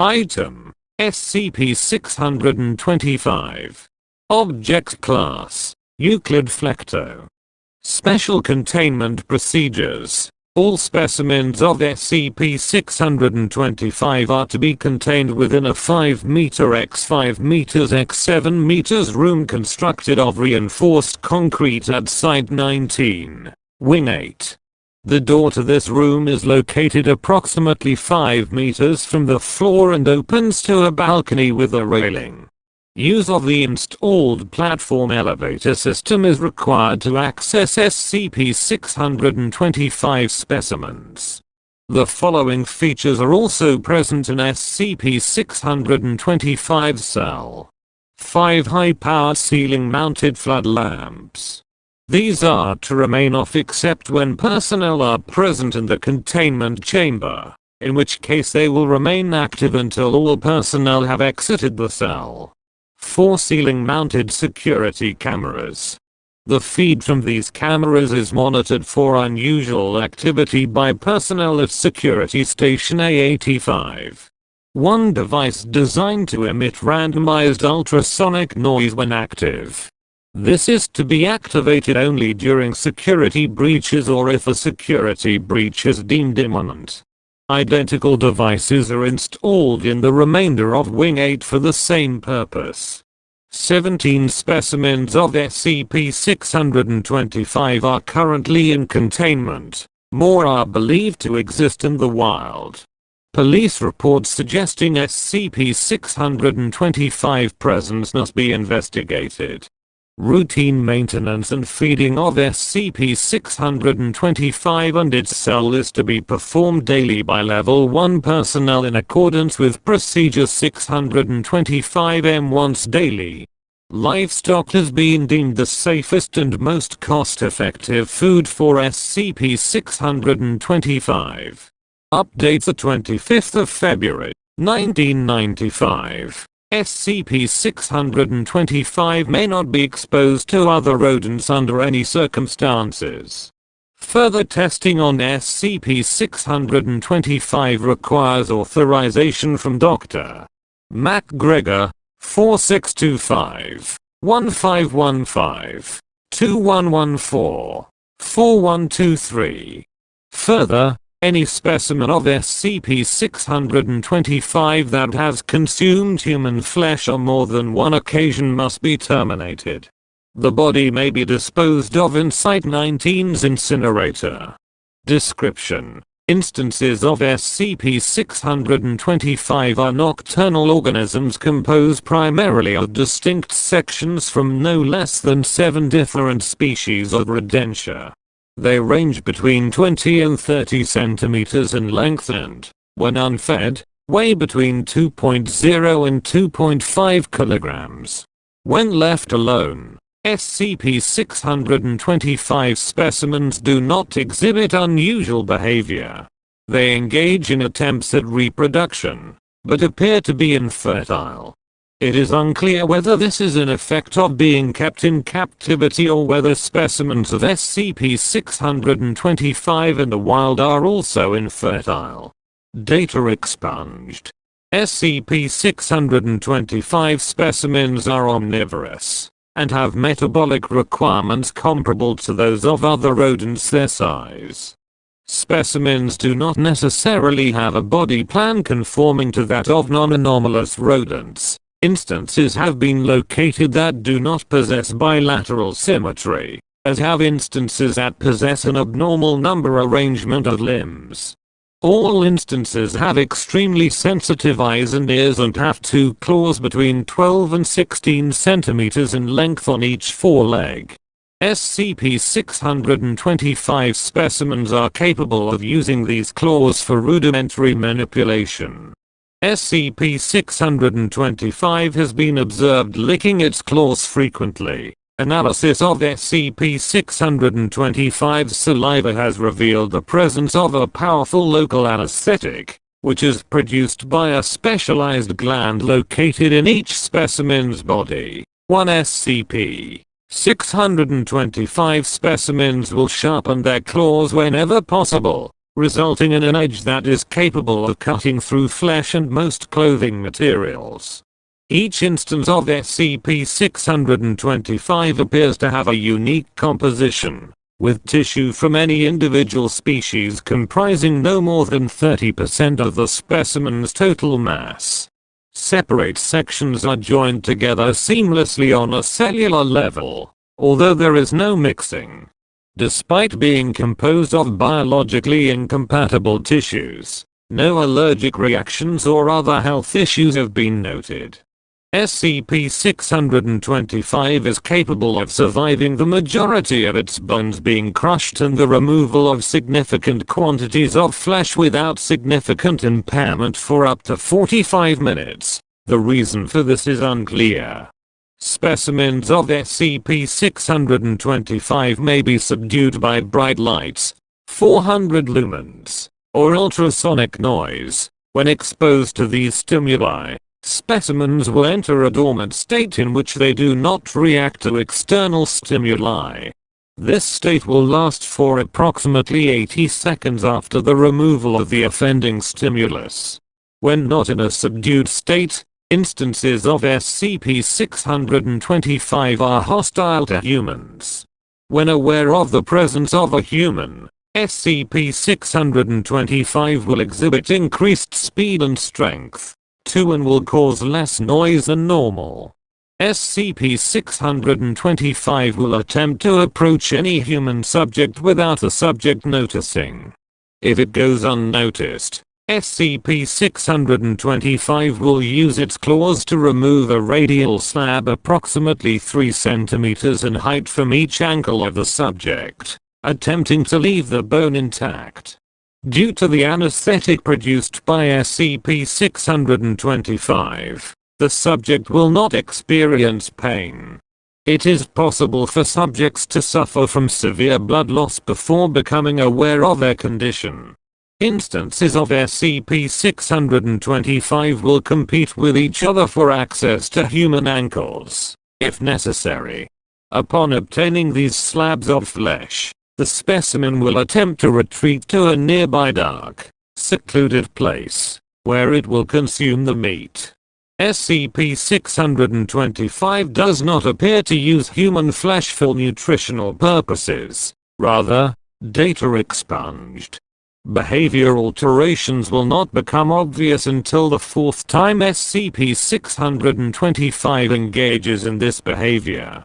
Item: SCP-625. Object Class: Euclid Flecto. Special Containment Procedures: all specimens of SCP-625 are to be contained within a 5 m x 5 m x 7 m room constructed of reinforced concrete at Site 19, Wing 8. The door to this room is located approximately 5 meters from the floor and opens to a balcony with a railing. Use of the installed platform elevator system is required to access SCP-625 specimens. The following features are also present in SCP-625 cell. 5 high-powered ceiling-mounted flood lamps. These are to remain off except when personnel are present in the containment chamber, in which case they will remain active until all personnel have exited the cell. 4 ceiling-mounted security cameras. The feed from these cameras is monitored for unusual activity by personnel at Security Station A85. 1 device designed to emit randomized ultrasonic noise when active. This is to be activated only during security breaches or if a security breach is deemed imminent. Identical devices are installed in the remainder of Wing 8 for the same purpose. 17 specimens of SCP-625 are currently in containment. More are believed to exist in the wild. Police reports suggesting SCP-625 presence must be investigated. Routine maintenance and feeding of SCP-625 and its cell is to be performed daily by Level 1 personnel in accordance with Procedure 625-M once daily. Livestock has been deemed the safest and most cost-effective food for SCP-625. Update the 25th of February, 1995. SCP-625 may not be exposed to other rodents under any circumstances. Further testing on SCP-625 requires authorization from Dr. MacGregor, 4625-1515, 2114, 4123. Further, any specimen of SCP-625 that has consumed human flesh on more than one occasion must be terminated. The body may be disposed of in Site 19's incinerator. Description: instances of SCP-625 are nocturnal organisms composed primarily of distinct sections from no less than 7 different species of rodentia. They range between 20 and 30 centimeters in length and, when unfed, weigh between 2.0 and 2.5 kilograms. When left alone, SCP-625 specimens do not exhibit unusual behavior. They engage in attempts at reproduction, but appear to be infertile. It is unclear whether this is an effect of being kept in captivity or whether specimens of SCP-625 in the wild are also infertile. Data expunged. SCP-625 specimens are omnivorous, and have metabolic requirements comparable to those of other rodents their size. Specimens do not necessarily have a body plan conforming to that of non-anomalous rodents. Instances have been located that do not possess bilateral symmetry, as have instances that possess an abnormal number arrangement of limbs. All instances have extremely sensitive eyes and ears and have 2 claws between 12 and 16 centimeters in length on each foreleg. SCP-625 specimens are capable of using these claws for rudimentary manipulation. SCP-625 has been observed licking its claws frequently. Analysis of SCP-625's saliva has revealed the presence of a powerful local anesthetic, which is produced by a specialized gland located in each specimen's body. 1 SCP-625 specimens will sharpen their claws whenever possible, resulting in an edge that is capable of cutting through flesh and most clothing materials. Each instance of SCP-625 appears to have a unique composition, with tissue from any individual species comprising no more than 30% of the specimen's total mass. Separate sections are joined together seamlessly on a cellular level, although there is no mixing. Despite being composed of biologically incompatible tissues, no allergic reactions or other health issues have been noted. SCP-625 is capable of surviving the majority of its bones being crushed and the removal of significant quantities of flesh without significant impairment for up to 45 minutes. The reason for this is unclear. Specimens of SCP-625 may be subdued by bright lights, 400 lumens, or ultrasonic noise. When exposed to these stimuli, specimens will enter a dormant state in which they do not react to external stimuli. This state will last for approximately 80 seconds after the removal of the offending stimulus. When not in a subdued state, instances of SCP-625 are hostile to humans. When aware of the presence of a human, SCP-625 will exhibit increased speed and strength, and will cause less noise than normal. SCP-625 will attempt to approach any human subject without the subject noticing. If it goes unnoticed, SCP-625 will use its claws to remove a radial slab approximately 3 cm in height from each ankle of the subject, attempting to leave the bone intact. Due to the anesthetic produced by SCP-625, the subject will not experience pain. It is possible for subjects to suffer from severe blood loss before becoming aware of their condition. Instances of SCP-625 will compete with each other for access to human ankles, if necessary. Upon obtaining these slabs of flesh, the specimen will attempt to retreat to a nearby dark, secluded place, where it will consume the meat. SCP-625 does not appear to use human flesh for nutritional purposes, rather, data expunged. Behavior alterations will not become obvious until the fourth time SCP-625 engages in this behavior.